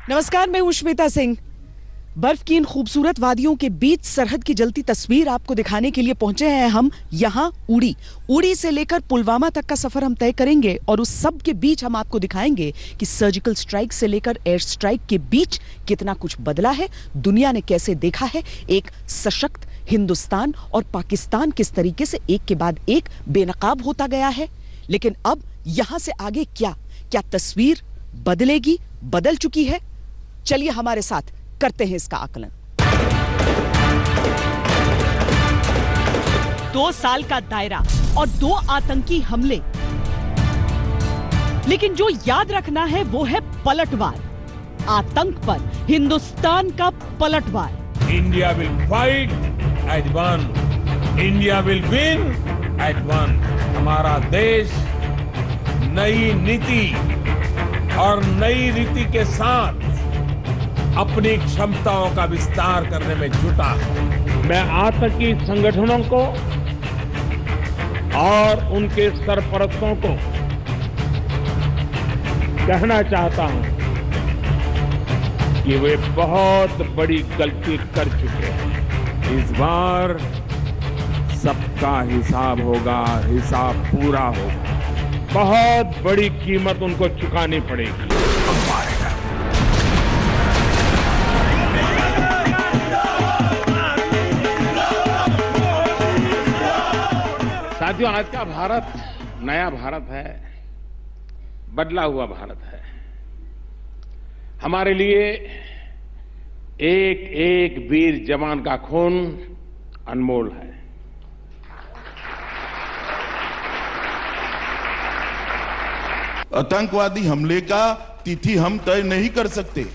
नमस्कार, मैं हूं श्वेता सिंह। बर्फ की इन खूबसूरत वादियों के बीच सरहद की जलती तस्वीर आपको दिखाने के लिए पहुंचे हैं हम यहां उड़ी से लेकर पुलवामा तक का सफर हम तय करेंगे और उस सब के बीच हम आपको दिखाएंगे कि सर्जिकल स्ट्राइक से लेकर एयर स्ट्राइक के बीच कितना कुछ बदला है, दुनिया ने कैसे देखा है एक सशक्त हिंदुस्तान और पाकिस्तान किस तरीके से एक के बाद एक बेनकाब होता गया है। लेकिन अब यहां से आगे क्या तस्वीर बदलेगी, बदल चुकी है? चलिए हमारे साथ करते हैं इसका आकलन। 2 साल का दायरा और 2 आतंकी हमले, लेकिन जो याद रखना है वो है पलटवार, आतंक पर हिंदुस्तान का पलटवार। India will fight as one, India will win as one. हमारा देश नई नीति और नई रीति के साथ अपनी क्षमताओं का विस्तार करने में जुटा है। मैं आतंकी संगठनों को और उनके सरपरस्तों को कहना चाहता हूं कि वे बहुत बड़ी गलती कर चुके हैं। इस बार सबका हिसाब होगा, हिसाब पूरा होगा। बहुत बड़ी कीमत उनको चुकानी पड़ेगी। साथियों, आज का भारत नया भारत है, बदला हुआ भारत है। हमारे लिए एक एक वीर जवान का खून अनमोल है। आतंकवादी हमले का तिथि हम तय नहीं कर सकते।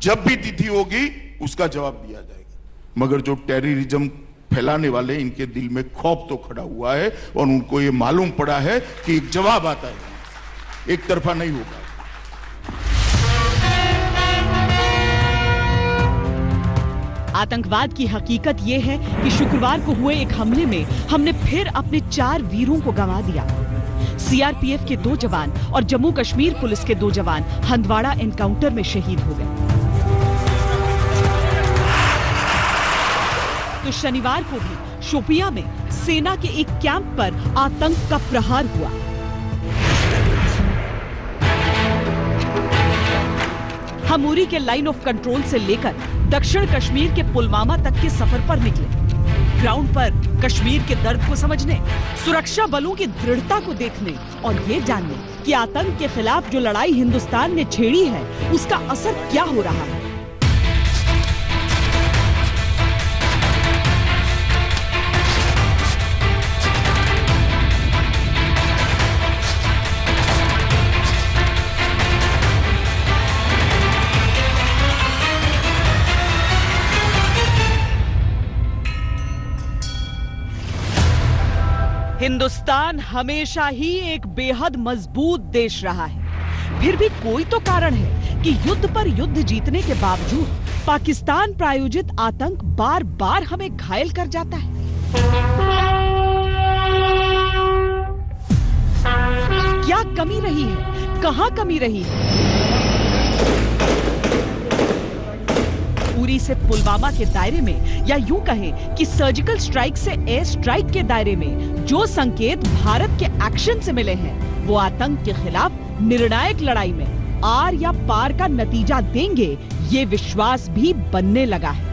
जब भी तिथि होगी उसका जवाब दिया जाएगा। मगर जो टेररिज्म फैलाने वाले, इनके दिल में खौफ तो खड़ा हुआ है और उनको ये मालूम पड़ा है कि एक जवाब आता है, एक तरफा नहीं होगा। आतंकवाद की हकीकत यह है कि शुक्रवार को हुए एक हमले में हमने फिर अपने 4 वीरों को गंवा दिया। सीआरपीएफ के 2 जवान और जम्मू कश्मीर पुलिस के 2 जवान हंदवाड़ा एनकाउंटर में शहीद हो गए। तो शनिवार को भी शोपियां में सेना के एक कैंप पर आतंक का प्रहार हुआ। हम उरी के लाइन ऑफ कंट्रोल से लेकर दक्षिण कश्मीर के पुलवामा तक के सफर पर निकले। ग्राउंड पर कश्मीर के दर्द को समझने, सुरक्षा बलों की दृढ़ता को देखने और ये जानने कि आतंक के खिलाफ जो लड़ाई हिंदुस्तान ने छेड़ी है उसका असर क्या हो रहा है। हिंदुस्तान हमेशा ही एक बेहद मजबूत देश रहा है। फिर भी कोई तो कारण है कि युद्ध पर युद्ध जीतने के बावजूद पाकिस्तान प्रायोजित आतंक बार बार हमें घायल कर जाता है। क्या कमी रही है, कहां कमी रही है? उरी से पुलवामा के दायरे में, या यूं कहें कि सर्जिकल स्ट्राइक से एयर स्ट्राइक के दायरे में जो संकेत भारत के एक्शन से मिले हैं वो आतंक के खिलाफ निर्णायक लड़ाई में आर या पार का नतीजा देंगे, ये विश्वास भी बनने लगा है।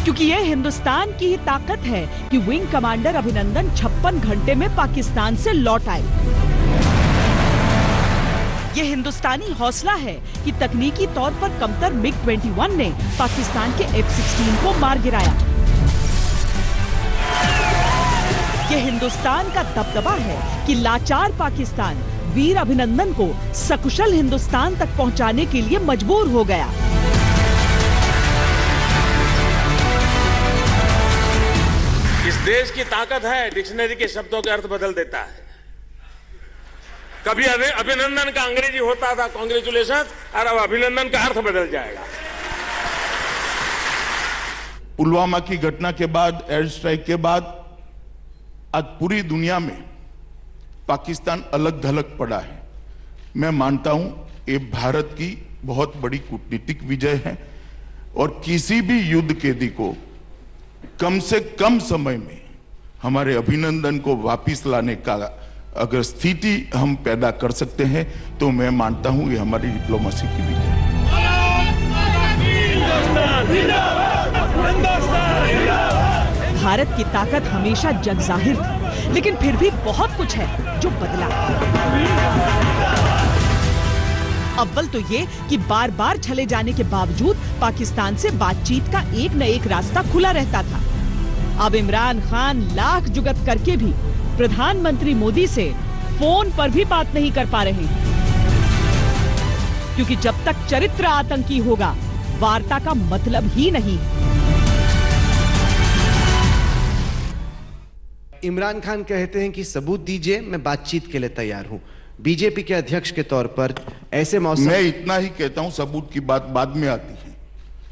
क्योंकि ये हिंदुस्तान की ही ताकत है कि विंग कमांडर अभिनंदन 56 घंटे में पाकिस्तान से लौट आए। ये हिंदुस्तानी हौसला है कि तकनीकी तौर पर कमतर MiG-21 ने पाकिस्तान के F-16 को मार गिराया। ये हिंदुस्तान का दबदबा है कि लाचार पाकिस्तान वीर अभिनंदन को सकुशल हिंदुस्तान तक पहुंचाने के लिए मजबूर हो गया। इस देश की ताकत है, डिक्शनरी के शब्दों के अर्थ बदल देता है। कभी अभिनंदन का अंग्रेजी होता था कांग्रेचुलेशन, और अब अभिनंदन का अर्थ बदल जाएगा। पुलवामा की घटना के बाद, एयर स्ट्राइक के बाद आज पूरी दुनिया में पाकिस्तान अलग थलग पड़ा है। मैं मानता हूं ये भारत की बहुत बड़ी कूटनीतिक विजय है और किसी भी युद्ध कैदी को कम से कम समय में हमारे अभिनंदन को वापस लाने का अगर स्थिति हम पैदा कर सकते हैं तो मैं मानता हूं ये हमारी डिप्लोमेसी की विजय है। भारत की ताकत हमेशा जग जाहिर थी, लेकिन फिर भी बहुत कुछ है जो बदला। अव्वल तो ये कि बार बार छले जाने के बावजूद पाकिस्तान से बातचीत का एक न एक रास्ता खुला रहता था। अब इमरान खान लाख जुगत करके भी प्रधानमंत्री मोदी से फोन पर भी बात नहीं कर पा रहे, क्योंकि जब तक चरित्र आतंकी होगा वार्ता का मतलब ही नहीं। इमरान खान कहते हैं कि सबूत दीजिए, मैं बातचीत के लिए तैयार हूं। बीजेपी के अध्यक्ष के तौर पर ऐसे मौसम मैं इतना ही कहता हूं, सबूत की बात बाद में आती है।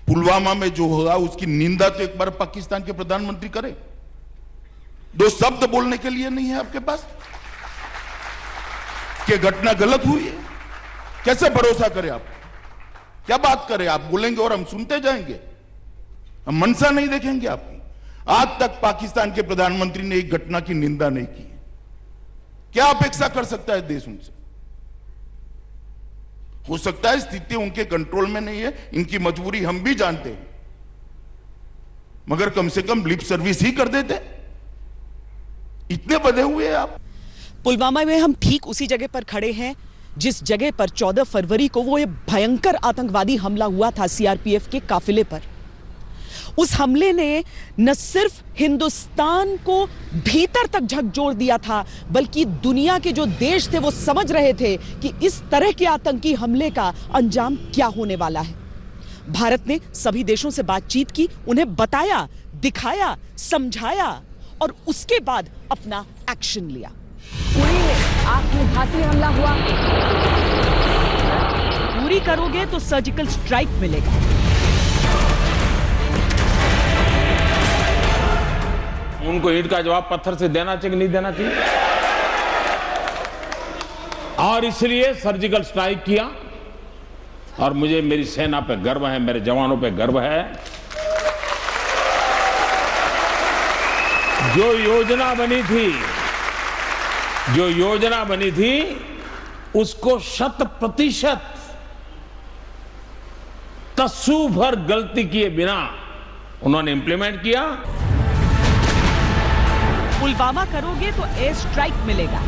पुलवामा में जो हुआ उसकी निंदा तो एक बार पाकिस्तान के प्रधानमंत्री करें। दो शब्द बोलने के लिए नहीं है आपके पास कि घटना गलत हुई है। कैसे भरोसा करें आप? क्या बात करें? आप बोलेंगे और हम सुनते जाएंगे, हम मनसा नहीं देखेंगे आपकी। आज तक पाकिस्तान के प्रधानमंत्री ने एक घटना की निंदा नहीं की। क्या अपेक्षा कर सकता है देश उनसे? हो सकता है स्थिति उनके कंट्रोल में नहीं है, इनकी मजबूरी हम भी जानते हैं, मगर कम से कम लिप सर्विस ही कर देते। इतने बधे हुए हैं आप। पुलवामा में हम ठीक उसी जगह पर खड़े हैं जिस जगह पर 14 फरवरी को वो ये भयंकर आतंकवादी हमला हुआ था सीआरपीएफ के काफिले पर। उस हमले ने न सिर्फ हिंदुस्तान को भीतर तक झकझोर दिया था, बल्कि दुनिया के जो देश थे वो समझ रहे थे कि इस तरह के आतंकी हमले का अंजाम क्या होने वाला है। भारत ने सभी देशों से बातचीत की, उन्हें बताया, दिखाया, समझाया और उसके बाद अपना एक्शन लिया। उड़ी में आत्मघाती हमला हुआ। पूरी करोगे तो सर्जिकल स्ट्राइक मिलेगा। उनको ईंट का जवाब पत्थर से देना चाहिए कि नहीं देना चाहिए, और इसलिए सर्जिकल स्ट्राइक किया। और मुझे मेरी सेना पे गर्व है, मेरे जवानों पे गर्व है। जो योजना बनी थी उसको 100% तस्सू भर गलती किए बिना उन्होंने इंप्लीमेंट किया। पुलवामा करोगे तो एयर स्ट्राइक मिलेगा।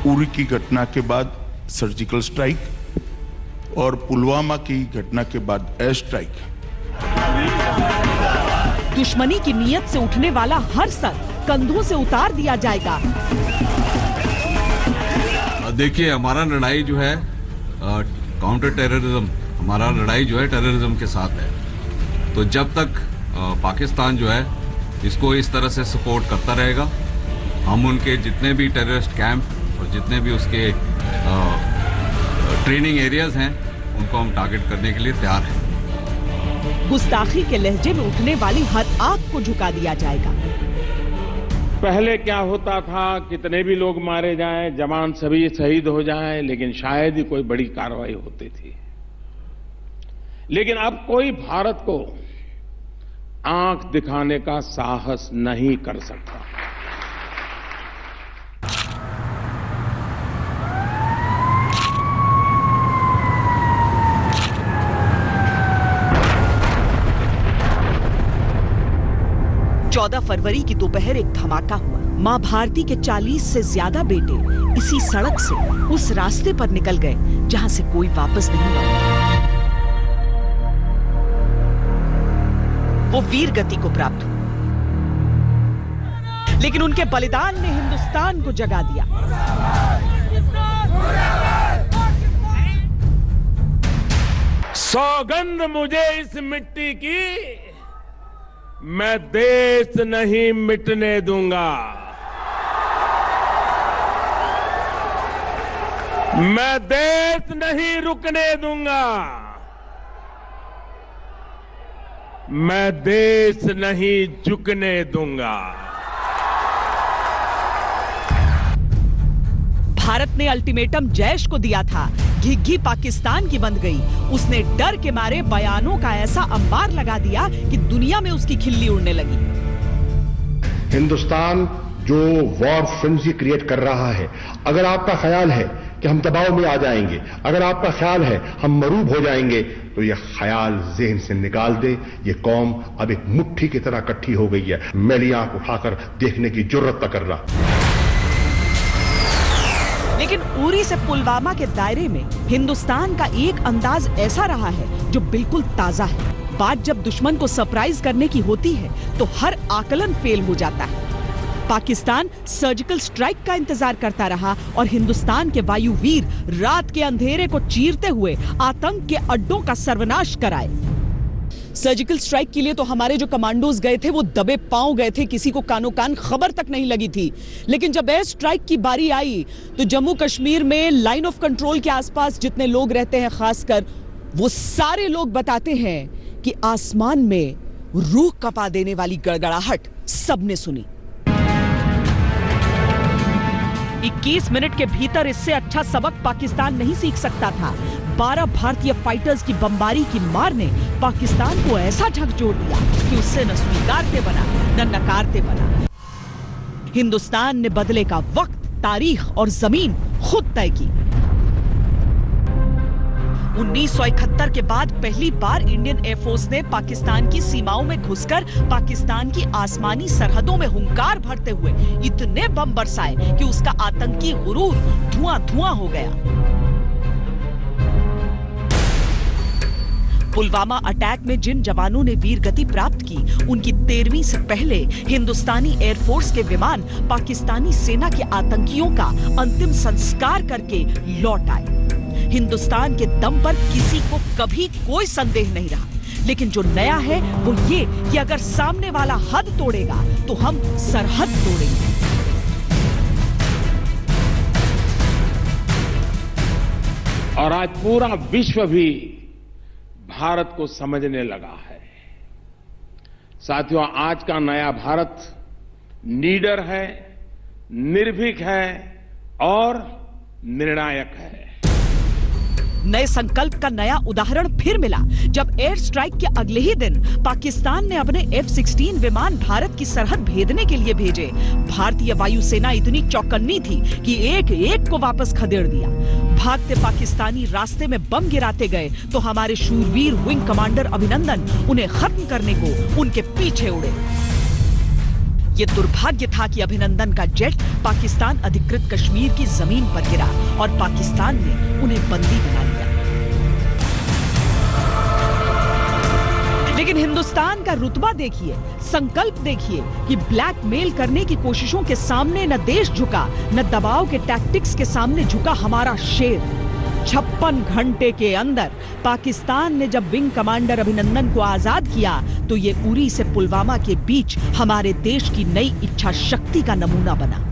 उरी की घटना के बाद सर्जिकल स्ट्राइक और पुलवामा की घटना के बाद एयर स्ट्राइक। दुश्मनी की नीयत से उठने वाला हर सर कंधों से उतार दिया जाएगा। देखिए, हमारा लड़ाई जो है काउंटर टेररिज्म, हमारा लड़ाई जो है टेररिज्म के साथ है। तो जब तक पाकिस्तान जो है इसको इस तरह से सपोर्ट करता रहेगा, हम उनके जितने भी टेररिस्ट कैंप और जितने भी उसके ट्रेनिंग एरियाज हैं उनको हम टारगेट करने के लिए तैयार हैं। गुस्ताखी के लहजे में उठने वाली हर आग को झुका दिया जाएगा। पहले क्या होता था, कितने भी लोग मारे जाएं, जवान सभी शहीद हो जाएं, लेकिन शायद ही कोई बड़ी कार्रवाई होती थी। लेकिन अब कोई भारत को आंख दिखाने का साहस नहीं कर सकता। चौदह फरवरी की दोपहर एक धमाका हुआ। मां भारती के 40 से ज्यादा बेटे इसी सड़क से उस रास्ते पर निकल गए जहां से कोई वापस नहीं लौटा। वो वीर गति को प्राप्त हुआ, लेकिन उनके बलिदान ने हिंदुस्तान को जगा दिया। सौगंध मुझे इस मिट्टी की, मैं देश नहीं मिटने दूंगा। मैं देश नहीं रुकने दूंगा। मैं देश नहीं झुकने दूंगा। भारत ने अल्टीमेटम जैश को दिया था, घिघी पाकिस्तान की बंध गई। उसने डर के मारे बयानों का ऐसा अंबार लगा दिया कि दुनिया में उसकी खिल्ली उड़ने लगी। हिंदुस्तान जो वॉर फ्रेंजी क्रिएट कर रहा है, अगर आपका ख्याल है कि हम दबाव में आ जाएंगे, अगर आपका ख्याल है हम मरूब हो जाएंगे, तो यह ख्याल ज़हन से निकाल दे। ये कौम अब एक मुट्ठी की तरह इकट्ठी हो गई है। मैली आंख उठाकर देखने की जुर्रत न कर रहा। लेकिन उरी से पुलवामा के दायरे में हिंदुस्तान का एक अंदाज ऐसा रहा है जो बिल्कुल ताजा है। बात जब दुश्मन को सरप्राइज करने की होती है तो हर आकलन फेल हो जाता है। पाकिस्तान सर्जिकल स्ट्राइक का इंतजार करता रहा और हिंदुस्तान के वायुवीर रात के अंधेरे को चीरते हुए आतंक के अड्डों का सर्वनाश कराए। सर्जिकल स्ट्राइक के लिए तो हमारे जो कमांडोज गए थे वो दबे पांव गए थे, किसी को कानो कान खबर तक नहीं लगी थी। लेकिन जब एयर स्ट्राइक की बारी आई तो जम्मू कश्मीर में लाइन ऑफ कंट्रोल के आसपास जितने लोग रहते हैं, खासकर वो सारे लोग बताते हैं कि आसमान में रूह कपा देने वाली गड़गड़ाहट सबने सुनी। 21 मिनट के भीतर इससे अच्छा सबक पाकिस्तान नहीं सीख सकता था। 12 भारतीय फाइटर्स की बमबारी की मार ने पाकिस्तान को ऐसा झकझोर दिया कि उससे न स्वीकारते बना न नकारते बना। हिंदुस्तान ने बदले का वक्त, तारीख और जमीन खुद तय की। 1971 के बाद पहली बार इंडियन एयरफोर्स ने पाकिस्तान की सीमाओं में घुसकर पाकिस्तान की आसमानी सरहदों में हुंकार भरते हुए इतने बम बरसाए कि उसका आतंकी गुरूर धुआं-धुआं हो गया। पुलवामा अटैक में जिन जवानों ने वीरगति प्राप्त की, उनकी 13वीं से पहले हिंदुस्तानी एयरफोर्स के विमान पाकिस्तानी सेना के आतंकियों का अंतिम संस्कार करके लौट आए। हिंदुस्तान के दम पर किसी को कभी कोई संदेह नहीं रहा। लेकिन जो नया है वो ये कि अगर सामने वाला हद तोड़ेगा तो हम सरहद तोड़ेंगे। और आज पूरा विश्व भी भारत को समझने लगा है। साथियों, आज का नया भारत नीडर है, निर्भीक है और निर्णायक है। नए संकल्प का नया उदाहरण फिर मिला जब एयर स्ट्राइक के अगले ही दिन पाकिस्तान ने अपने F-16 विमान भारत की सरहद भेदने के लिए भेजे। भारतीय वायुसेना इतनी चौकन्नी थी कि एक एक को वापस खदेड़ दिया। भागते पाकिस्तानी रास्ते में बम गिराते गए तो हमारे शूरवीर विंग कमांडर अभिनंदन उन्हें खत्म करने को उनके पीछे उड़े। ये दुर्भाग्य था कि अभिनंदन का जेट पाकिस्तान अधिकृत कश्मीर की जमीन पर गिरा और पाकिस्तान ने उन्हें बंदी बना लिया। लेकिन हिंदुस्तान का रुतबा देखिए, संकल्प देखिए कि ब्लैकमेल करने की कोशिशों के सामने न देश झुका, न दबाव के टैक्टिक्स के सामने झुका हमारा शेर। 56 घंटे के अंदर पाकिस्तान ने जब विंग कमांडर अभिनंदन को आजाद किया तो ये उरी से पुलवामा के बीच हमारे देश की नई इच्छा शक्ति का नमूना बना।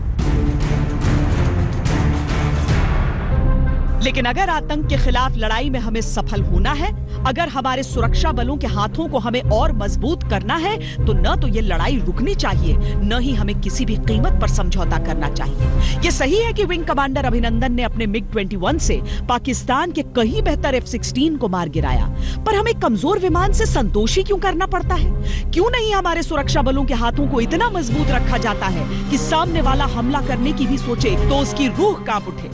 लेकिन अगर आतंक के खिलाफ लड़ाई में हमें सफल होना है, अगर हमारे सुरक्षा बलों के हाथों को हमें और मजबूत करना है, तो न तो ये लड़ाई रुकनी चाहिए, न ही हमें किसी भी कीमत पर समझौता करना चाहिए। ये सही है कि विंग कमांडर अभिनंदन ने अपने MiG-21 से पाकिस्तान के कहीं बेहतर F-16 को मार गिराया, पर हमें कमजोर विमान से संतोष ही क्यों करना पड़ता है? क्यों नहीं हमारे सुरक्षा बलों के हाथों को इतना मजबूत रखा जाता है कि सामने वाला हमला करने की भी सोचे तो उसकी रूह कांप उठे?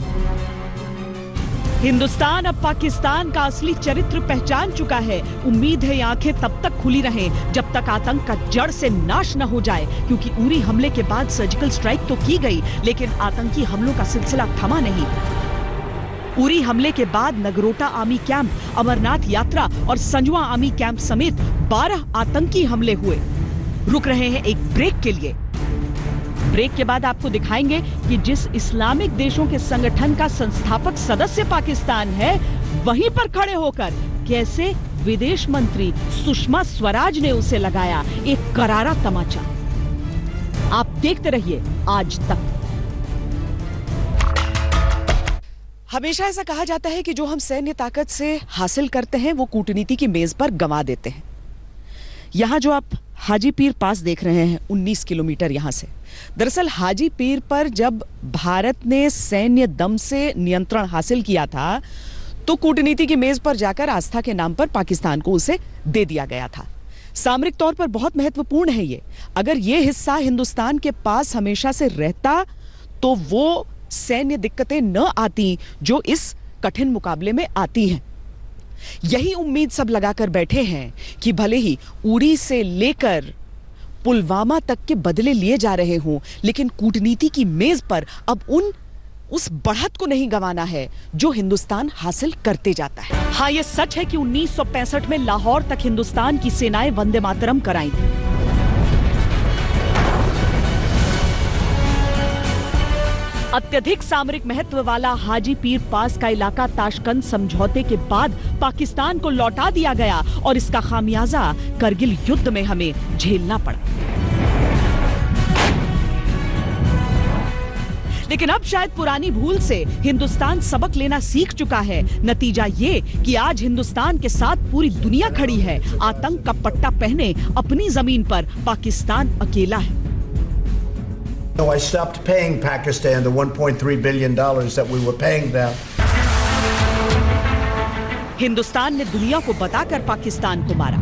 हिंदुस्तान अब पाकिस्तान का असली चरित्र पहचान चुका है। उम्मीद है ये आंखें तब तक खुली रहें जब तक आतंक का जड़ से नाश न हो जाए, क्योंकि उरी हमले के बाद सर्जिकल स्ट्राइक तो की गई, लेकिन आतंकी हमलों का सिलसिला थमा नहीं। उरी हमले के बाद नगरोटा आर्मी कैंप, अमरनाथ यात्रा और संजवा आर्मी कैंप समेत 12 आतंकी हमले हुए। रुक रहे हैं एक ब्रेक के लिए। ब्रेक के बाद आपको दिखाएंगे कि जिस इस्लामिक देशों के संगठन का संस्थापक सदस्य पाकिस्तान है, वहीं पर खड़े होकर कैसे विदेश मंत्री सुषमा स्वराज ने उसे लगाया एक करारा तमाचा। आप देखते रहिए आज तक। हमेशा ऐसा कहा जाता है कि जो हम सैन्य ताकत से हासिल करते हैं वो कूटनीति की मेज पर गंवा देते हैं। यहां जो आप हाजी पीर पास देख रहे हैं 19 किलोमीटर यहां से। दरअसल हाजी पीर पर जब भारत ने सैन्य दम से नियंत्रण हासिल किया था तो कूटनीति की मेज पर जाकर आस्था के नाम पर पाकिस्तान को उसे दे दिया गया था। सामरिक तौर पर बहुत महत्वपूर्ण है ये। अगर ये हिस्सा हिंदुस्तान के पास हमेशा से रहता तो वो सैन्य दिक्कतें न आती जो इस कठिन मुकाबले में आती हैं। यही उम्मीद सब लगाकर बैठे हैं कि भले ही उड़ी से लेकर पुलवामा तक के बदले लिए जा रहे हों, लेकिन कूटनीति की मेज पर अब उस बढ़त को नहीं गंवाना है जो हिंदुस्तान हासिल करते जाता है। हाँ, यह सच है कि 1965 में लाहौर तक हिंदुस्तान की सेनाएं वंदे मातरम कराई थी। अत्यधिक सामरिक महत्व वाला हाजी पीर पास का इलाका ताशकंद समझौते के बाद पाकिस्तान को लौटा दिया गया और इसका खामियाजा करगिल युद्ध में हमें झेलना पड़ा। लेकिन अब शायद पुरानी भूल से हिंदुस्तान सबक लेना सीख चुका है। नतीजा ये कि आज हिंदुस्तान के साथ पूरी दुनिया खड़ी है। आतंक का पट्टा पहने अपनी जमीन पर पाकिस्तान अकेला है। So I stopped paying Pakistan the $1.3 billion that we were paying them. Hindustan ने दुनिया को बताकर पाकिस्तान को मारा।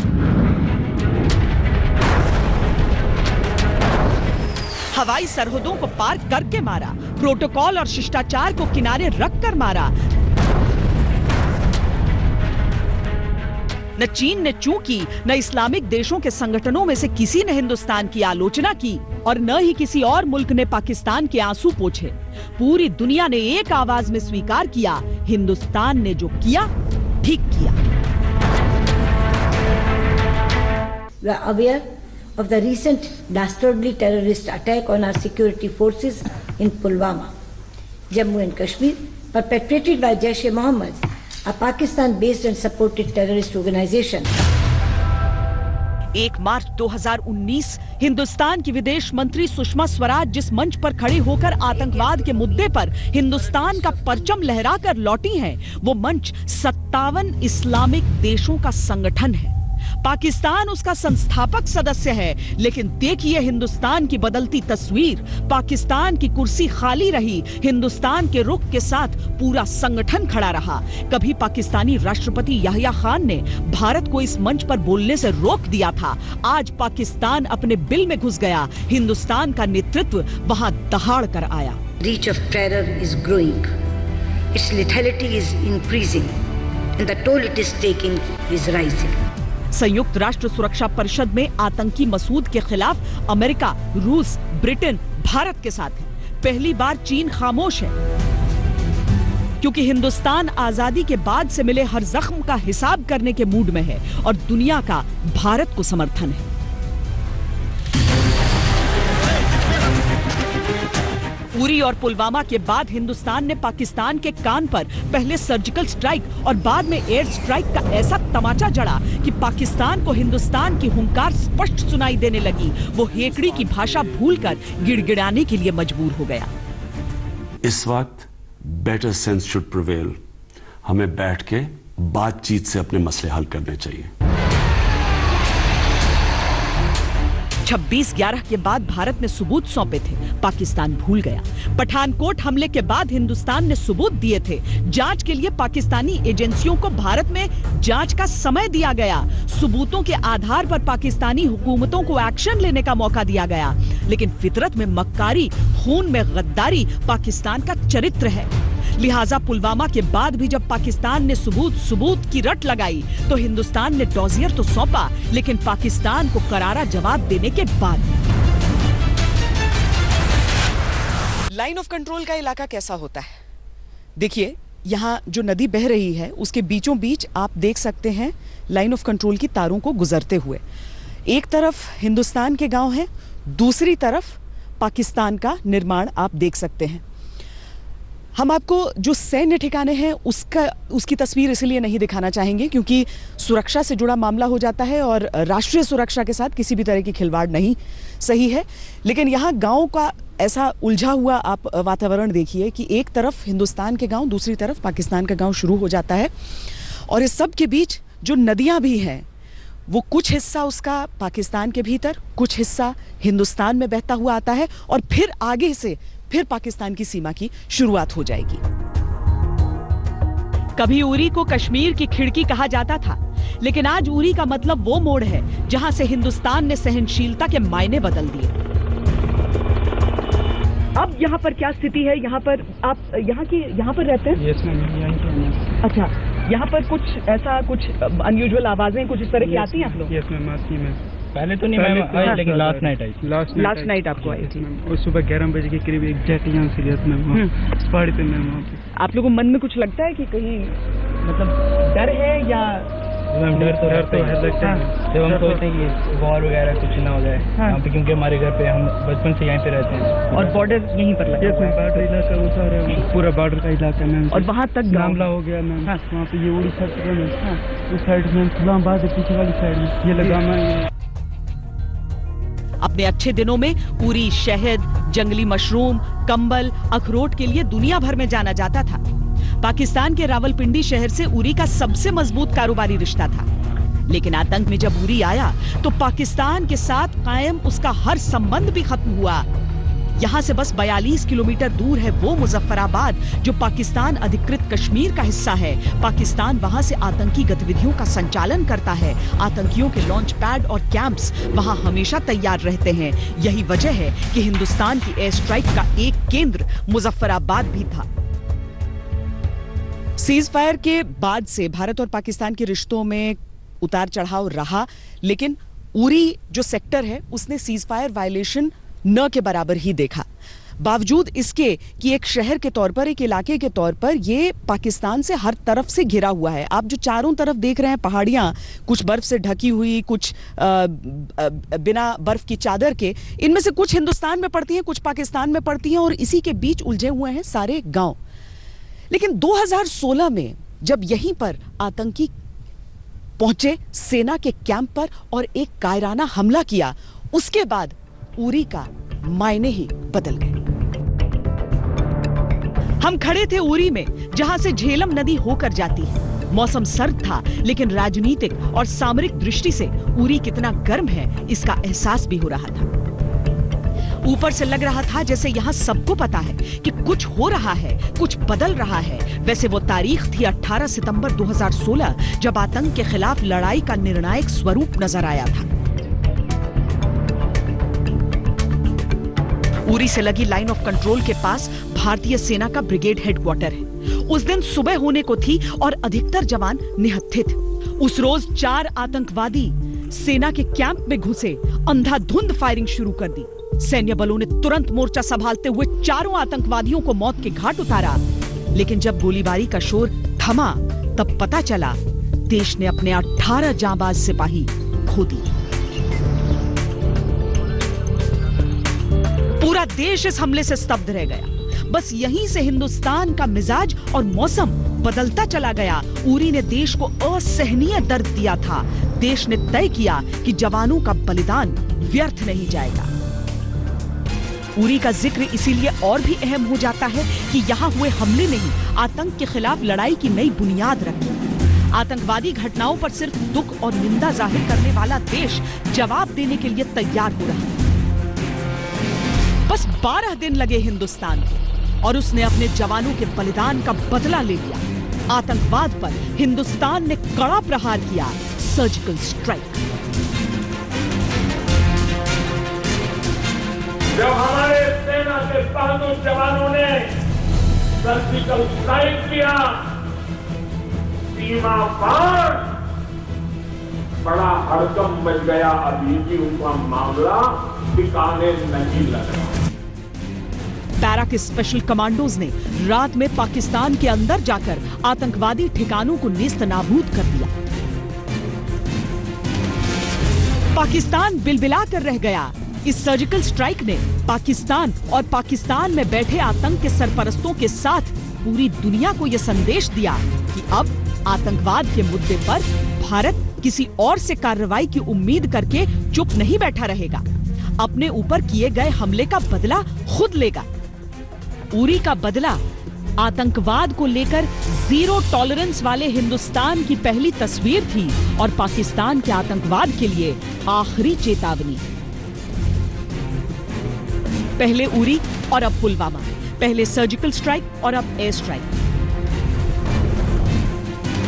हवाई सरहदों को पार करके मारा, प्रोटोकॉल और शिष्टाचार को किनारे रखकर मारा। न चीन ने चू की, न इस्लामिक देशों के संगठनों में से किसी ने हिंदुस्तान की आलोचना की और न ही किसी और मुल्क ने पाकिस्तान के आंसू पोंछे। पूरी दुनिया ने एक आवाज में स्वीकार किया, हिंदुस्तान ने जो किया ठीक किया। We are aware of the recent dastardly terrorist attack on our security forces in Pulwama, Jammu and Kashmir, perpetrated by Jaish-e-Mohammed, a Pakistan-based and supported terrorist organization. 1 मार्च 2019 हिंदुस्तान की विदेश मंत्री सुषमा स्वराज जिस मंच पर खड़े होकर आतंकवाद के मुद्दे पर हिंदुस्तान का परचम लहराकर लौटी हैं, वो मंच 57 इस्लामिक देशों का संगठन है। पाकिस्तान उसका संस्थापक सदस्य है, लेकिन देखिए हिंदुस्तान की बदलती तस्वीर। पाकिस्तान की कुर्सी खाली रही, हिंदुस्तान के रुख के साथ पूरा संगठन खड़ा रहा। कभी पाकिस्तानी राष्ट्रपति याह्या खान ने भारत को इस मंच पर बोलने से रोक दिया था। आज पाकिस्तान अपने बिल में घुस गया, हिंदुस्तान का नेतृत्व वहां दहाड़ कर आया। Reach of terror is growing, its lethality is increasing, and the toll it is taking is rising. संयुक्त राष्ट्र सुरक्षा परिषद में आतंकी मसूद के खिलाफ अमेरिका, रूस, ब्रिटेन भारत के साथ है। पहली बार चीन खामोश है, क्योंकि हिंदुस्तान आजादी के बाद से मिले हर जख्म का हिसाब करने के मूड में है और दुनिया का भारत को समर्थन है। उरी और पुलवामा के बाद हिंदुस्तान ने पाकिस्तान के कान पर पहले सर्जिकल स्ट्राइक और बाद में एयर स्ट्राइक का ऐसा तमाचा जड़ा कि पाकिस्तान को हिंदुस्तान की हुंकार स्पष्ट सुनाई देने लगी। वो हेकड़ी की भाषा भूलकर गिड़गिड़ाने के लिए मजबूर हो गया। इस वक्त बेटर सेंस शुड प्रिवेल। हमें बैठ के बातचीत से अपने मसले हल करने चाहिए। 26/11 के बाद भारत ने सबूत सौंपे थे, पाकिस्तान भूल गया। पठानकोट हमले के बाद हिंदुस्तान ने सबूत दिए थे। जांच के लिए पाकिस्तानी एजेंसियों को भारत में जांच का समय दिया गया। सबूतों के आधार पर पाकिस्तानी हुकूमतों को एक्शन लेने का मौका दिया गया। लेकिन फितरत में मक्कारी, खून में गद्दारी पाकिस्तान का चरित्र है। लिहाजा पुलवामा के बाद भी जब पाकिस्तान ने सबूत की रट लगाई तो हिंदुस्तान ने डॉजियर तो सौंपा, लेकिन पाकिस्तान को करारा जवाब देने के बाद। लाइन ऑफ कंट्रोल का इलाका कैसा होता है? देखिए, यहाँ जो नदी बह रही है उसके बीचों बीच आप देख सकते हैं लाइन ऑफ कंट्रोल की तारों को गुजरते हुए। एक तरफ हिंदुस्तान के गांव हैं, दूसरी तरफ पाकिस्तान का निर्माण आप देख सकते हैं। हम आपको जो सैन्य ठिकाने हैं उसकी तस्वीर इसलिए नहीं दिखाना चाहेंगे क्योंकि सुरक्षा से जुड़ा मामला हो जाता है और राष्ट्रीय सुरक्षा के साथ किसी भी तरह की खिलवाड़ नहीं सही है। लेकिन यहाँ गांव का ऐसा उलझा हुआ आप वातावरण देखिए कि एक तरफ हिंदुस्तान के गांव, दूसरी तरफ पाकिस्तान का गांव शुरू हो जाता है और इस सब के बीच जो नदियाँ भी हैं वो कुछ हिस्सा उसका पाकिस्तान के भीतर, कुछ हिस्सा हिंदुस्तान में बहता हुआ आता है और फिर आगे से फिर पाकिस्तान की सीमा की शुरुआत हो जाएगी। कभी उरी को कश्मीर की खिड़की कहा जाता था, लेकिन आज उरी का मतलब वो मोड़ है जहां से हिंदुस्तान ने सहनशीलता के मायने बदल दिए। अब यहाँ पर क्या स्थिति है? यहाँ पर आप यहाँ पर रहते हैं? यस मैम, यहीं पे हैं। अच्छा, यहाँ पर कुछ अनयूजुअल आवाजें कुछ इस तरह की आती हैं आप लोग? यस मैम, आती हैं मैम। पहले तो नहीं मैम आई, लेकिन last night I. Last night आपको आई थी? और सुबह 11 बजे के करीब एग्जैक्ट यहाँ सीरियस मैम इस पहाड़ी पे मैम वहाँ पे। आप लोगों को मन में कुछ लगता है कि कहीं मतलब डर है या? मैम डर तो लगता है जब हम सोचते हैं कि वॉर वगैरह कुछ ना हो जाए यहाँ पे, क्योंकि हमारे घर पे हम बचपन से यहीं पे रहते हैं और बॉर्डर यहीं पर लगा है। बॉर्डर इलाका वो सारा पूरा बॉर्डर का इलाका मैम। और वहाँ तक मामला हो गया मैम। वहाँ पे ये उड़ीसा उस साइड में इस्लामाबाद पीछे वाली साइड में ये लगामा है। अपने अच्छे दिनों में उरी शहद, जंगली मशरूम, कंबल, अखरोट के लिए दुनिया भर में जाना जाता था। पाकिस्तान के रावलपिंडी शहर से उरी का सबसे मजबूत कारोबारी रिश्ता था, लेकिन आतंक में जब उरी आया तो पाकिस्तान के साथ कायम उसका हर संबंध भी खत्म हुआ। यहाँ से बस 42 किलोमीटर दूर है वो मुजफ्फराबाद जो पाकिस्तान अधिकृत कश्मीर का हिस्सा है। पाकिस्तान वहाँ से आतंकी गतिविधियों का संचालन करता है। आतंकियों के लॉन्च पैड और कैंप्स वहाँ हमेशा तैयार रहते हैं। यही वजह है कि हिंदुस्तान की एयर स्ट्राइक का एक केंद्र मुजफ्फराबाद भी था। सीज फायर के बाद से भारत और पाकिस्तान के रिश्तों में उतार चढ़ाव रहा, लेकिन उरी जो सेक्टर है उसने सीज फायर वायलेशन न के बराबर ही देखा। बावजूद इसके कि एक शहर के तौर पर, एक इलाके के तौर पर ये पाकिस्तान से हर तरफ से घिरा हुआ है। आप जो चारों तरफ देख रहे हैं पहाड़ियां, कुछ बर्फ से ढकी हुई, कुछ बिना बर्फ की चादर के, इनमें से कुछ हिंदुस्तान में पड़ती हैं, कुछ पाकिस्तान में पड़ती हैं और इसी के बीच उलझे हुए हैं सारे गांव। लेकिन 2016 में जब यहीं पर आतंकी पहुंचे सेना के कैंप पर और एक कायराना हमला किया, उसके बाद उरी का मायने ही बदल गए। हम खड़े थे उरी में, जहां से झेलम नदी होकर जाती है। मौसम सर्द था, लेकिन राजनीतिक और सामरिक दृष्टि से उरी कितना गर्म है इसका एहसास भी हो रहा था। ऊपर से लग रहा था जैसे यहां सबको पता है कि कुछ हो रहा है, कुछ बदल रहा है। वैसे वो तारीख थी 18 सितंबर 2016, जब आतंक के खिलाफ लड़ाई का निर्णायक स्वरूप नजर आया था। उरी से लगी लाइन ऑफ कंट्रोल के पास भारतीय सेना का ब्रिगेड हेडक्वार्टर है। उस दिन सुबह होने को थी और अधिकतर जवान निहत्थे थे। उस रोज 4 आतंकवादी सेना के कैंप में घुसे, अंधाधुंध फायरिंग शुरू कर दी। सैन्य बलों ने तुरंत मोर्चा संभालते हुए चारों आतंकवादियों को मौत के घाट उतारा। लेकिन जब गोलीबारी का शोर थमा, तब पता चला देश ने अपने 18 जांबाज सिपाही खो दिए। पूरा देश इस हमले से स्तब्ध रह गया। बस यहीं से हिंदुस्तान का मिजाज और मौसम बदलता चला गया। उरी ने देश को असहनीय दर्द दिया था। देश ने तय किया कि जवानों का बलिदान व्यर्थ नहीं जाएगा। उरी का जिक्र इसीलिए और भी अहम हो जाता है कि यहाँ हुए हमले ने ही आतंक के खिलाफ लड़ाई की नई बुनियाद रखी। आतंकवादी घटनाओं पर सिर्फ दुख और निंदा जाहिर करने वाला देश जवाब देने के लिए तैयार हो रहा है। बस 12 दिन लगे हिंदुस्तान को और उसने अपने जवानों के बलिदान का बदला ले लिया। आतंकवाद पर हिंदुस्तान ने कड़ा प्रहार किया, सर्जिकल स्ट्राइक। जब हमारे सेना के बहादुर जवानों ने सर्जिकल स्ट्राइक किया, सीमा पार बड़ा हड़कंप मच गया। अभी भी उनका मामला ठिकाने नहीं लग रहा। पैरा के स्पेशल कमांडोज ने रात में पाकिस्तान के अंदर जाकर आतंकवादी ठिकानों को नेस्तनाबूद कर दिया। पाकिस्तान बिलबिला कर रह गया। इस सर्जिकल स्ट्राइक ने पाकिस्तान और पाकिस्तान में बैठे आतंक के सरपरस्तों के साथ पूरी दुनिया को यह संदेश दिया कि अब आतंकवाद के मुद्दे पर भारत किसी और से कार्रवाई की उम्मीद करके चुप नहीं बैठा रहेगा। अपने ऊपर किए गए हमले का बदला खुद लेगा। उरी का बदला आतंकवाद को लेकर जीरो टॉलरेंस वाले हिंदुस्तान की पहली तस्वीर थी और पाकिस्तान के आतंकवाद के लिए आखिरी चेतावनी। पहले उरी और अब पुलवामा, पहले सर्जिकल स्ट्राइक और अब एयर स्ट्राइक।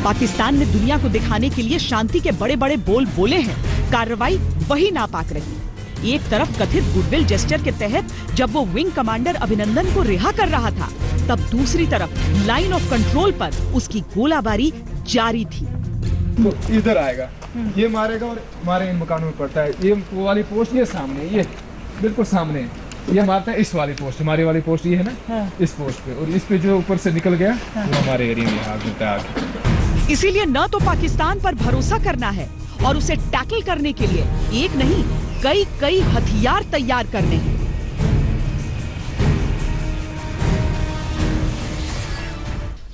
पाकिस्तान ने दुनिया को दिखाने के लिए शांति के बड़े बड़े बोल बोले हैं, कार्रवाई वही नापाक रही। एक तरफ कथित गुडविल जेस्चर के तहत जब वो विंग कमांडर अभिनंदन को रिहा कर रहा था, तब दूसरी तरफ लाइन ऑफ कंट्रोल पर उसकी गोलाबारी जारी थी। तो इधर आएगा, ये मारेगा और हमारे इन मकानों में पड़ता है। ये वो वाली पोस्ट ये सामने, ये बिल्कुल सामने है। ये मारता है इस वाली पोस्ट, हमारी वाली पोस्ट ये है ना, हाँ। इस पोस्ट पे, और इस पे जो ऊपर से निकल गया, हाँ। वो हमारे एरिया में आग मिलता है आग। इसीलिए न तो पाकिस्तान पर भरोसा करना है और उसे टैकल करने के लिए एक नहीं कई हथियार तैयार करने हैं।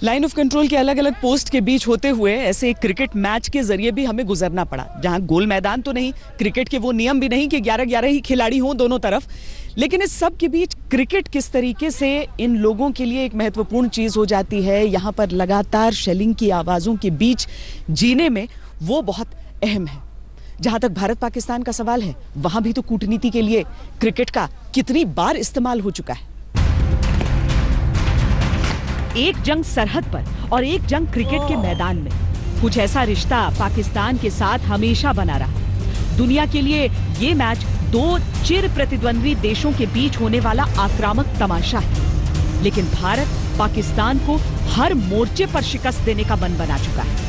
लाइन ऑफ कंट्रोल के अलग अलग पोस्ट के बीच होते हुए ऐसे एक क्रिकेट मैच के जरिए भी हमें गुजरना पड़ा, जहां गोल मैदान तो नहीं, क्रिकेट के वो नियम भी नहीं कि 11-11 ही खिलाड़ी हों दोनों तरफ, लेकिन इस सब के बीच क्रिकेट किस तरीके से इन लोगों के लिए एक महत्वपूर्ण चीज हो जाती है, यहां पर लगातार शेलिंग की आवाजों के बीच जीने में, वो बहुत अहम है। जहां तक भारत पाकिस्तान का सवाल है, वहां भी तो कूटनीति के लिए क्रिकेट का कितनी बार इस्तेमाल हो चुका है। एक जंग सरहद पर और एक जंग क्रिकेट के मैदान में। कुछ ऐसा रिश्ता पाकिस्तान के साथ हमेशा बना रहा। दुनिया के लिए ये मैच दो चिर प्रतिद्वंद्वी देशों के बीच होने वाला आक्रामक तमाशा है, लेकिन भारत पाकिस्तान को हर मोर्चे पर शिकस्त देने का मन बना चुका है।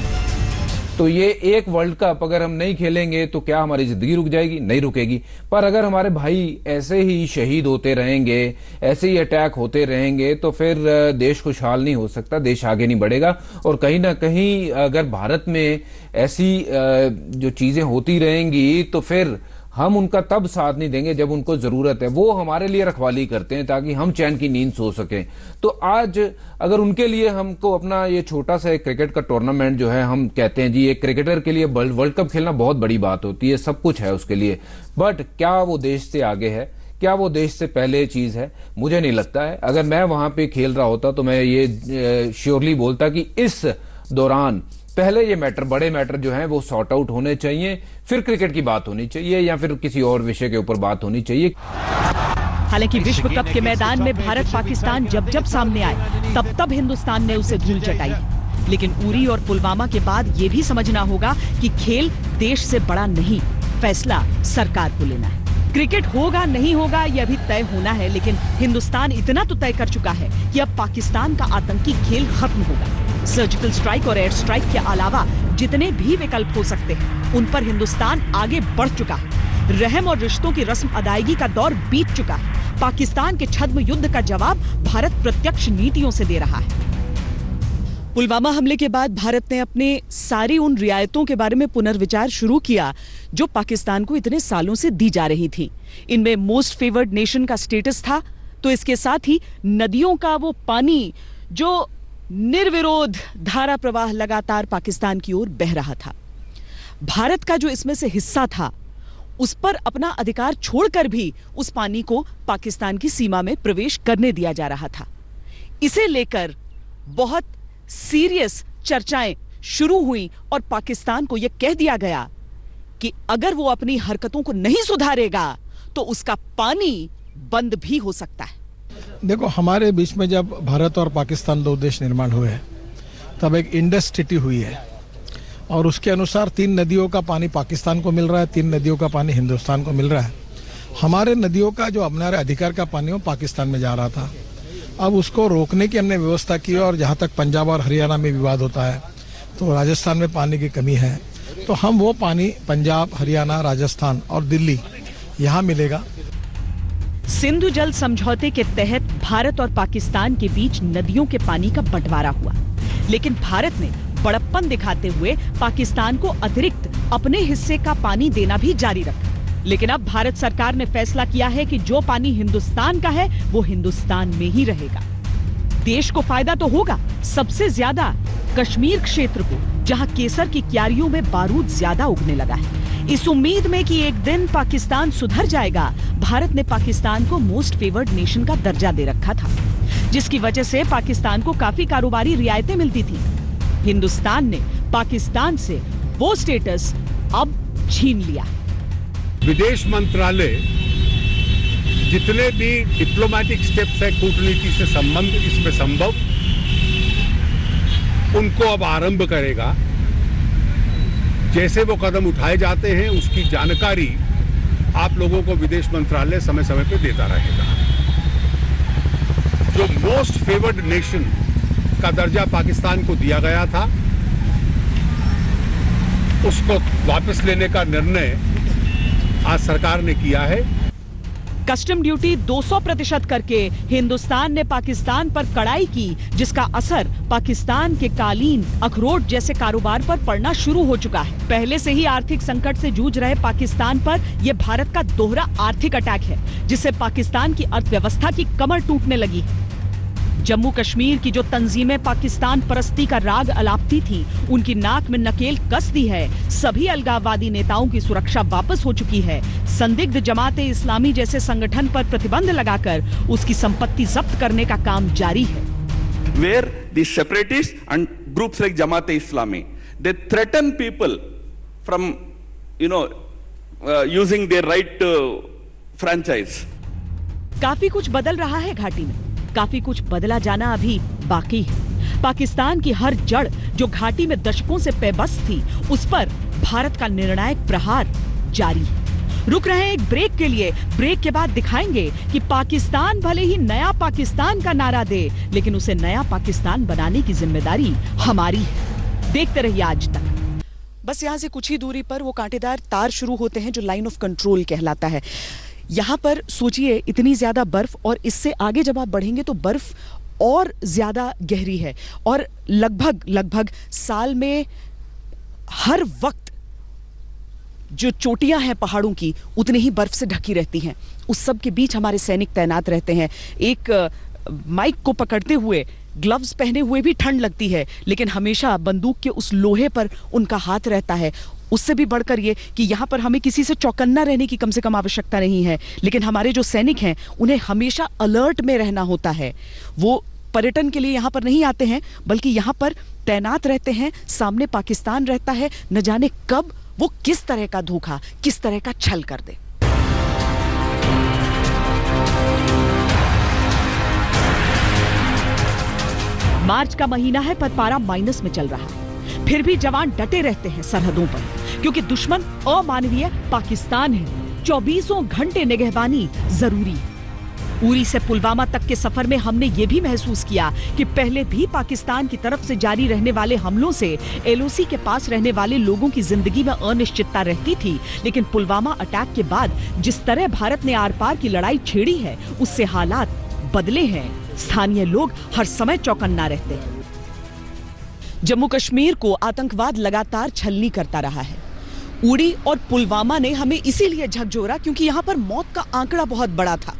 तो ये एक वर्ल्ड कप अगर हम नहीं खेलेंगे तो क्या हमारी जिंदगी रुक जाएगी? नहीं रुकेगी। पर अगर हमारे भाई ऐसे ही शहीद होते रहेंगे, ऐसे ही अटैक होते रहेंगे, तो फिर देश खुशहाल नहीं हो सकता, देश आगे नहीं बढ़ेगा। और कहीं ना कहीं अगर भारत में ऐसी जो चीजें होती रहेंगी तो फिर हम उनका तब साथ नहीं देंगे जब उनको जरूरत है। वो हमारे लिए रखवाली करते हैं ताकि हम चैन की नींद सो सकें। तो आज अगर उनके लिए हमको अपना ये छोटा सा एक क्रिकेट का टूर्नामेंट जो है, हम कहते हैं जी एक क्रिकेटर के लिए वर्ल्ड कप खेलना बहुत बड़ी बात होती है, सब कुछ है उसके लिए, बट क्या वो देश से आगे है? क्या वो देश से पहले चीज है? मुझे नहीं लगता है। अगर मैं वहां पे खेल रहा होता तो मैं ये श्योरली बोलता कि इस दौरान पहले ये मैटर, बड़े मैटर जो हैं वो सॉर्ट आउट होने चाहिए, फिर क्रिकेट की बात होनी चाहिए या फिर किसी और विषय के ऊपर बात होनी चाहिए। हालांकि विश्व कप के मैदान में भारत पाकिस्तान जब जब सामने आए तब तब हिंदुस्तान ने उसे धूल चटाई, लेकिन उरी और पुलवामा के बाद ये भी समझना होगा कि खेल देश से बड़ा नहीं, फैसला सरकार को लेना है। क्रिकेट होगा नहीं होगा यह अभी तय होना है, लेकिन हिंदुस्तान इतना तो तय कर चुका है कि अब पाकिस्तान का आतंकी खेल खत्म होगा। सर्जिकल स्ट्राइक और एयर स्ट्राइक के अलावा जितने भी विकल्प हो सकते हैं उन पर हिंदुस्तान आगे बढ़ चुका है। रहम और रिश्तों की रस्म अदायगी का दौर बीत चुका है। पाकिस्तान के छद्म युद्ध का जवाब भारत प्रत्यक्ष नीतियों से दे रहा है। पुलवामा हमले के बाद भारत ने अपने सारी उन रियायतों के बारे में पुनर्विचार शुरू किया जो पाकिस्तान को इतने सालों से दी जा रही थी। इनमें मोस्ट फेवर्ड नेशन का स्टेटस था, तो इसके साथ ही नदियों का वो पानी जो निर्विरोध धारा प्रवाह लगातार पाकिस्तान की ओर बह रहा था। भारत का जो इसमें से हिस्सा था उस पर अपना अधिकार छोड़कर भी उस पानी को पाकिस्तान की सीमा में प्रवेश करने दिया जा रहा था। इसे लेकर बहुत सीरियस चर्चाएं शुरू हुई और पाकिस्तान को यह कह दिया गया कि अगर वो अपनी हरकतों को नहीं सुधारेगा तो उसका पानी बंद भी हो सकता है। देखो, हमारे बीच में जब भारत और पाकिस्तान दो देश निर्माण हुए तब एक इंडस ट्रीटी हुई है और उसके अनुसार 3 नदियों का पानी पाकिस्तान को मिल रहा है, 3 नदियों का पानी हिंदुस्तान को मिल रहा है। हमारे नदियों का जो हमारे अधिकार का पानी वो पाकिस्तान में जा रहा था। अब उसको रोकने की हमने व्यवस्था की और जहाँ तक पंजाब और हरियाणा में विवाद होता है तो राजस्थान में पानी की कमी है, तो हम वो पानी पंजाब, हरियाणा, राजस्थान और दिल्ली यहाँ मिलेगा। सिंधु जल समझौते के तहत भारत और पाकिस्तान के बीच नदियों के पानी का बंटवारा हुआ, लेकिन भारत ने बड़प्पन दिखाते हुए पाकिस्तान को अतिरिक्त अपने हिस्से का पानी देना भी जारी रखा। लेकिन अब भारत सरकार ने फैसला किया है कि जो पानी हिंदुस्तान का है वो हिंदुस्तान में ही रहेगा। देश को फायदा तो होगा, सबसे ज्यादा कश्मीर क्षेत्र को, जहां केसर की क्यारियों में बारूद ज्यादा उगने लगा है। इस उम्मीद में कि एक दिन पाकिस्तान सुधर जाएगा, भारत ने पाकिस्तान को मोस्ट फेवर्ड नेशन का दर्जा दे रखा था। जिसकी वजह से पाकिस्तान को काफी कारोबारी रियायतें मिलती थी। हिंदुस्तान ने पाकिस्तान से वो स्टेटस अब छीन लिया। विदेश मंत्रालय जितने भी डिप्लोमेटिक स्टेप्स है कूटनीति से संबंध इसमें संभव, उनको अब आरंभ करेगा। जैसे वो कदम उठाए जाते हैं उसकी जानकारी आप लोगों को विदेश मंत्रालय समय समय पे देता रहेगा। जो मोस्ट फेवर्ड नेशन का दर्जा पाकिस्तान को दिया गया था, उसको वापस लेने का निर्णय आज सरकार ने किया है। कस्टम ड्यूटी 200% करके हिंदुस्तान ने पाकिस्तान पर कड़ाई की, जिसका असर पाकिस्तान के कालीन, अखरोट जैसे कारोबार पर पड़ना शुरू हो चुका है। पहले से ही आर्थिक संकट से जूझ रहे पाकिस्तान पर यह भारत का दोहरा आर्थिक अटैक है, जिससे पाकिस्तान की अर्थव्यवस्था की कमर टूटने लगी है। जम्मू कश्मीर की जो तंजीमें पाकिस्तान परस्ती का राग अलापती थी, उनकी नाक में नकेल कस दी है। सभी अलगाववादी नेताओं की सुरक्षा वापस हो चुकी है। संदिग्ध जमाते इस्लामी जैसे संगठन पर प्रतिबंध लगाकर उसकी संपत्ति जब्त करने का काम जारी है। Where the separatists and groups like Jamaat Islami, they threaten people from, using their right to franchise. काफी कुछ बदल रहा है घाटी में, काफी कुछ बदला जाना अभी बाकी है। पाकिस्तान की हर जड़ जो घाटी में दशकों से पेबस्त थी, उस पर भारत का निर्णायक प्रहार जारी है। रुक रहे हैं एक ब्रेक के लिए। ब्रेक के बाद दिखाएंगे कि पाकिस्तान भले ही नया पाकिस्तान का नारा दे, लेकिन उसे नया पाकिस्तान बनाने की जिम्मेदारी हमारी है। देखते रहिए आज तक। बस यहाँ से कुछ ही दूरी पर वो कांटेदार तार शुरू होते हैं जो लाइन ऑफ कंट्रोल कहलाता है। यहाँ पर सोचिए इतनी ज्यादा बर्फ, और इससे आगे जब आप बढ़ेंगे तो बर्फ और ज्यादा गहरी है, और लगभग साल में हर वक्त जो चोटियां हैं पहाड़ों की उतनी ही बर्फ से ढकी रहती हैं। उस सब के बीच हमारे सैनिक तैनात रहते हैं। एक माइक को पकड़ते हुए, ग्लव्स पहने हुए भी ठंड लगती है, लेकिन हमेशा बंदूक के उस लोहे पर उनका हाथ रहता है। उससे भी बढ़कर ये कि यहाँ पर हमें किसी से चौकन्ना रहने की कम से कम आवश्यकता नहीं है, लेकिन हमारे जो सैनिक हैं उन्हें हमेशा अलर्ट में रहना होता है। वो पर्यटन के लिए यहाँ पर नहीं आते हैं, बल्कि यहाँ पर तैनात रहते हैं। सामने पाकिस्तान रहता है, न जाने कब वो किस तरह का धोखा, किस तरह का छल कर दे। मार्च का महीना है, पर पारा माइनस में चल रहा है। फिर भी जवान डटे रहते हैं सरहदों पर, क्योंकि दुश्मन अमानवीय पाकिस्तान है। 24 घंटे निगहबानी जरूरी है। उरी से पुलवामा तक के सफर में हमने ये भी महसूस किया कि पहले भी पाकिस्तान की तरफ से जारी रहने वाले हमलों से एलओसी के पास रहने वाले लोगों की जिंदगी में अनिश्चितता रहती थी, लेकिन पुलवामा अटैक के बाद जिस तरह भारत ने आर पार की लड़ाई छेड़ी है, उससे हालात बदले हैं। स्थानीय लोग हर समय चौकन्ना रहते हैं। जम्मू कश्मीर को आतंकवाद लगातार छलनी करता रहा है। उरी और पुलवामा ने हमें इसीलिए झकझोरा क्योंकि यहाँ पर मौत का आंकड़ा बहुत बड़ा था,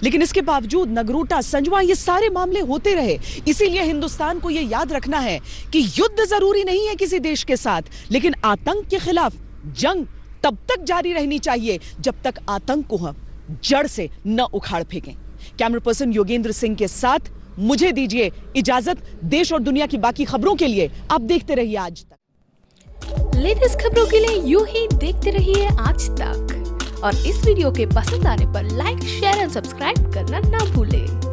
लेकिन इसके बावजूद नगरोटा, संजवा, ये सारे मामले होते रहे। इसीलिए हिंदुस्तान को ये याद रखना है कि युद्ध जरूरी नहीं है किसी देश के साथ, लेकिन आतंक के खिलाफ जंग तब तक जारी रहनी चाहिए जब तक आतंक को हम जड़ से न उखाड़ फेंकें। कैमरा पर्सन योगेंद्र सिंह के साथ मुझे दीजिए इजाजत। देश और दुनिया की बाकी खबरों के लिए आप देखते रहिए आज तक। लेटेस्ट खबरों के लिए यूं ही देखते रहिए आज तक, और इस वीडियो के पसंद आने पर लाइक, शेयर एंड सब्सक्राइब करना ना भूलें।